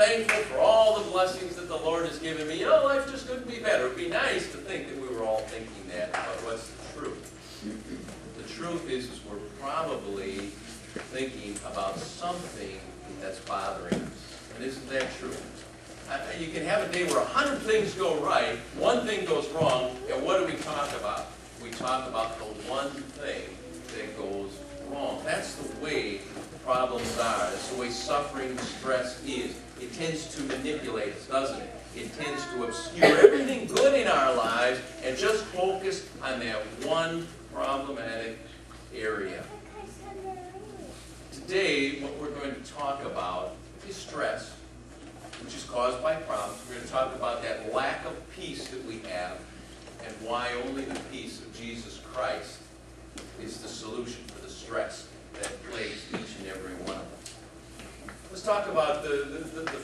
thankful for all the blessings that the Lord has given me. You know, life just couldn't be better. It would be nice to think that we were all thinking that, but what's the truth? The truth is we're probably thinking about something that's bothering us. And isn't that true? You can have a day where 100 things go right, one thing goes wrong, and what do we talk about? We talk about the one thing that goes wrong. That's the way problems are. That's the way suffering, stress is. It tends to manipulate us, doesn't it? It tends to obscure everything good in our lives and just focus on that one problematic area. Today, what we're going to talk about is stress, which is caused by problems. We're going to talk about that lack of peace that we have and why only the peace of Jesus Christ is the solution for the stress that plagues each and every one of us. Let's talk about the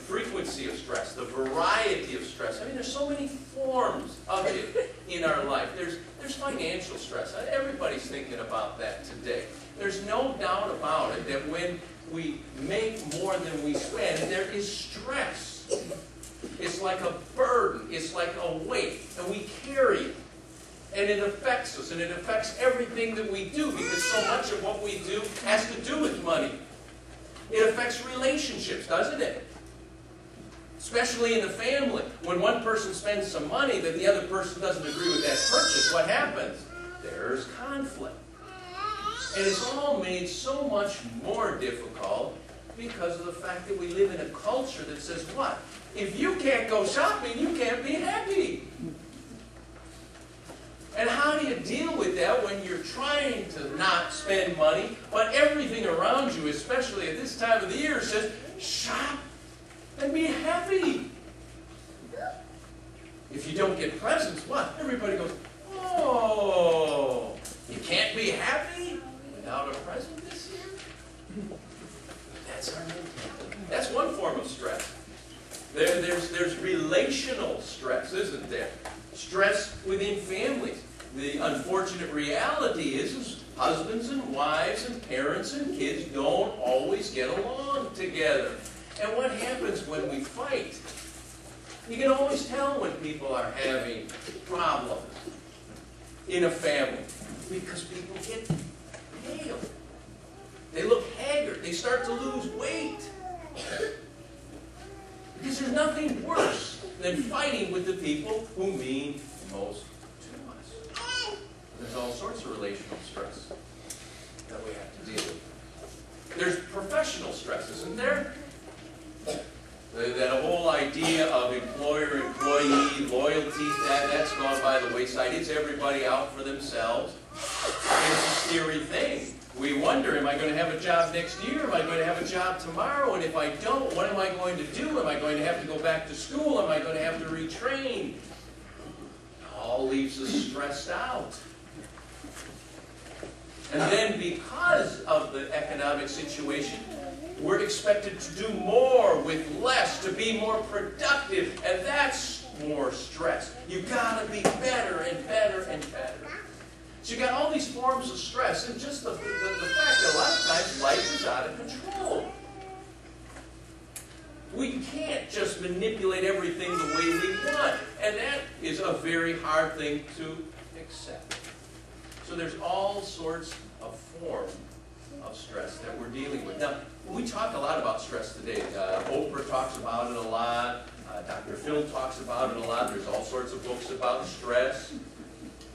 frequency of stress, the variety of stress. I mean, there's so many forms of it in our life. There's financial stress. Everybody's thinking about that today. There's no doubt about it that when we make more than we spend, there is stress. It's like a burden. It's like a weight, and we carry it. And it affects us, and it affects everything that we do, because so much of what we do has to do with money. It affects relationships, doesn't it? Especially in the family. When one person spends some money that the other person doesn't agree with that purchase, what happens? There's conflict. And it's all made so much more difficult because of the fact that we live in a culture that says what? If you can't go shopping, you can't be happy. And how do you deal with that when you're trying to not spend money, but everything around you, especially at this time of the year, says, shop and be happy. If you don't get presents, what? Everybody goes, oh, you can't be happy without a present this year? That's our mentality. That's one form of stress. There's relational stress, isn't there? Stress within families. The unfortunate reality is husbands and wives and parents and kids don't always get along together. And what happens when we fight? You can always tell when people are having problems in a family because people get pale. They look haggard. They start to lose weight. Because there's nothing worse than fighting with the people who mean most to us. There's all sorts of relational stress that we have to deal with. There's professional stress, isn't there? That whole idea of employer-employee loyalty, that's gone by the wayside. It's everybody out for themselves. And it's a scary thing. We wonder, am I going to have a job next year? Am I going to have a job tomorrow? And if I don't, what am I going to do? Am I going to have to go back to school? Am I going to have to retrain? It all leaves us stressed out. And then because of the economic situation, we're expected to do more with less, to be more productive, and that's more stress. You've got to be better and better and better. So you've got all these forms of stress, and just the fact that a lot of times life is out of control. We can't just manipulate everything the way we want, and that is a very hard thing to accept. So there's all sorts of forms of stress that we're dealing with. Now, we talk a lot about stress today. Oprah talks about it a lot. Dr. Phil talks about it a lot. There's all sorts of books about stress,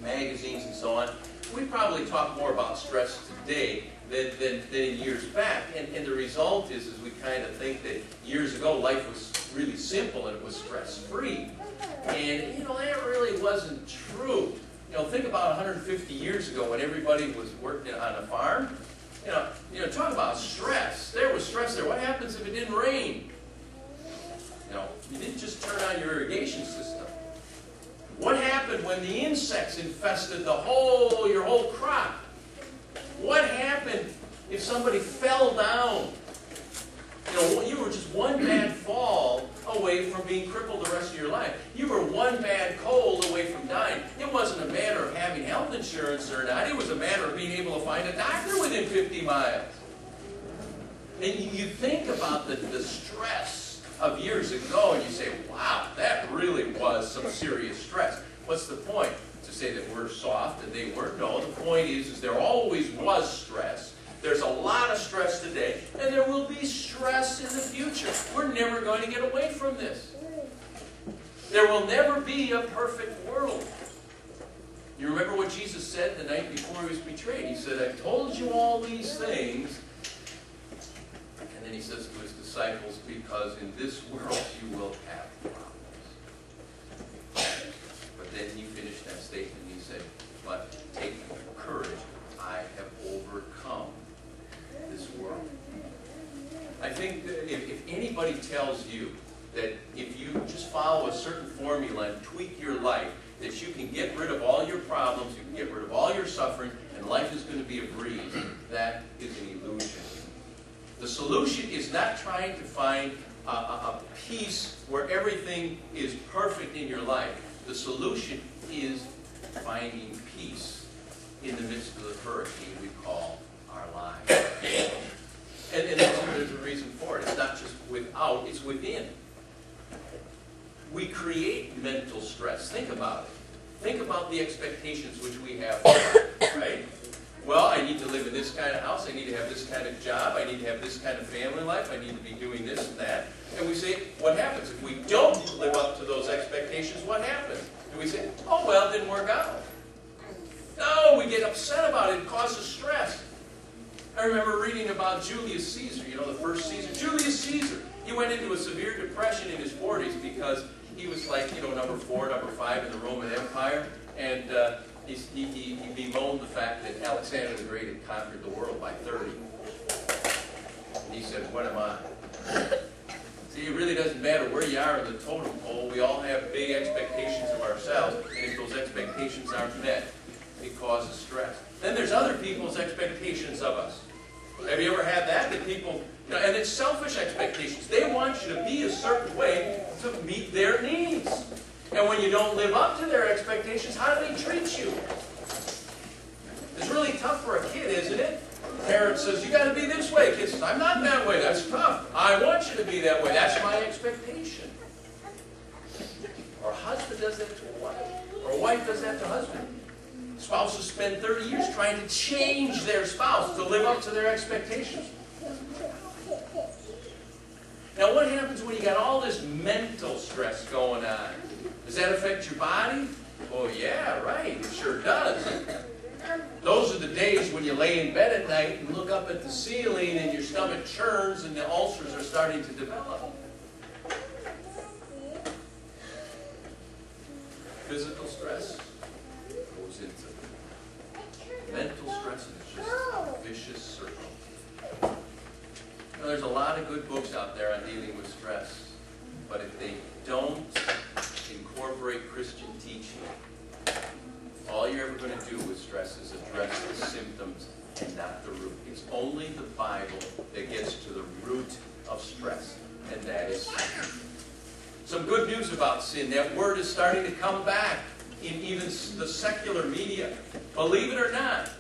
magazines, and so on. We probably talk more about stress today than in years back. And the result is we kind of think that years ago life was really simple and it was stress-free. And, you know, that really wasn't true. You know, think about 150 years ago when everybody was working on a farm. You know, talk about stress. There was stress there. What happens if it didn't rain? You know, you didn't just turn on your irrigation system. What happened when the insects infested your whole crop? What happened if somebody fell down? You know, you were just one bad fall away from being crippled the rest of your life. You were one bad cold away from dying. It wasn't a matter of having health insurance or not. It was a matter of being able to find a doctor within 50 miles. And you think about the stress of years ago, and you say, wow, that really was some serious stress. What's the point? To say that we're soft and they weren't? No, the point is there always was stress. There's a lot of stress today, and there will be stress in the future. We're never going to get away from this. There will never be a perfect world. You remember what Jesus said the night before he was betrayed? He said, I've told you all these things. And then he says to his disciples, because in this world you will have problems. But then he finished that statement and he said, but take courage, I have overcome this world. I think that if anybody tells you that if you just follow a certain formula and tweak your life, that you can get rid of all your problems, you can get rid of all your suffering, and life is going to be a breeze, that is an illusion. The solution is not trying to find a peace where everything is perfect in your life. The solution is finding peace in the midst of the hurricane we call our lives. And there's a reason for it. It's not just without, it's within. We create mental stress. Think about it. Think about the expectations which we have, right? Well, I need to live in this kind of house. I need to have this kind of job. I need to have this kind of family life. I need to be doing this and that. And we say, what happens? If we don't live up to those expectations, what happens? And we say, oh, well, it didn't work out. No, we get upset about it. It causes stress. I remember reading about Julius Caesar, you know, the first Caesar. Julius Caesar. He went into a severe depression in his 40s because he was like, you know, number 4, number 5 in the Roman Empire. And he bemoaned the fact that Alexander the Great had conquered the world by 30. And he said, what am I? See, it really doesn't matter where you are in the totem pole. We all have big expectations of ourselves. And if those expectations aren't met, it causes stress. Then there's other people's expectations of us. Have you ever had that? That people, you know, and it's selfish expectations. They want you to be a certain way to meet their needs. And when you don't live up to their expectations, how do they treat you? It's really tough for a kid, isn't it? Parent says, you got to be this way. Kid says, I'm not that way. That's tough. I want you to be that way. That's my expectation. Or a husband does that to a wife. Or a wife does that to a husband. Spouses spend 30 years trying to change their spouse to live up to their expectations. Now, what happens when you got all this mental stress going on? Does that affect your body? Oh, yeah, right. It sure does. Those are the days when you lay in bed at night and look up at the ceiling and your stomach churns and the ulcers are starting to develop. Physical stress goes into mental stress, and it's just a vicious circle. Now, there's a lot of good books out there on dealing with stress, but if they don't incorporate Christian teaching, all you're ever going to do with stress is address the symptoms and not the root. It's only the Bible that gets to the root of stress, and that is sin. Some good news about sin. That word is starting to come back in even the secular media. Believe it or not,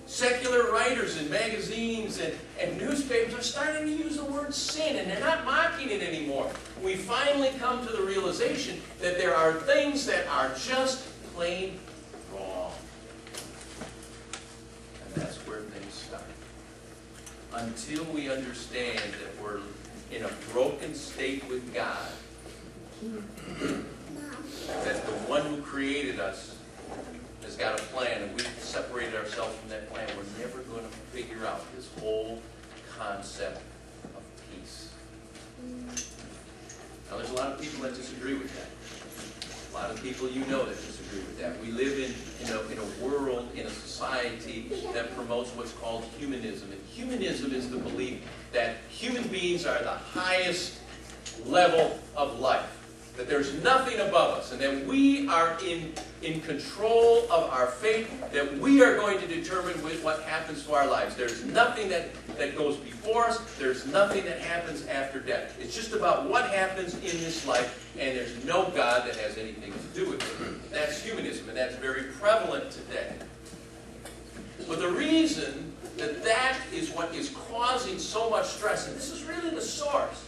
secular writers and magazines and newspapers are starting to use the word sin, and they're not mocking it anymore. We finally come to the realization that there are things that are just plain wrong. And that's where things start. Until we understand that we're in a broken state with God, that the one who created us has got a plan, and we've separated ourselves from that plan, we're never going to figure out this whole concept of peace. Now, there's a lot of people that disagree with that. A lot of people you know that disagree with that. We live in a world, in a society that promotes what's called humanism. And humanism is the belief that human beings are the highest level of life. That there's nothing above us, and that we are in control of our fate, that we are going to determine what happens to our lives. There's nothing that goes before us. There's nothing that happens after death. It's just about what happens in this life, and there's no God that has anything to do with it. That's humanism, and that's very prevalent today. But the reason that is what is causing so much stress, and this is really the source,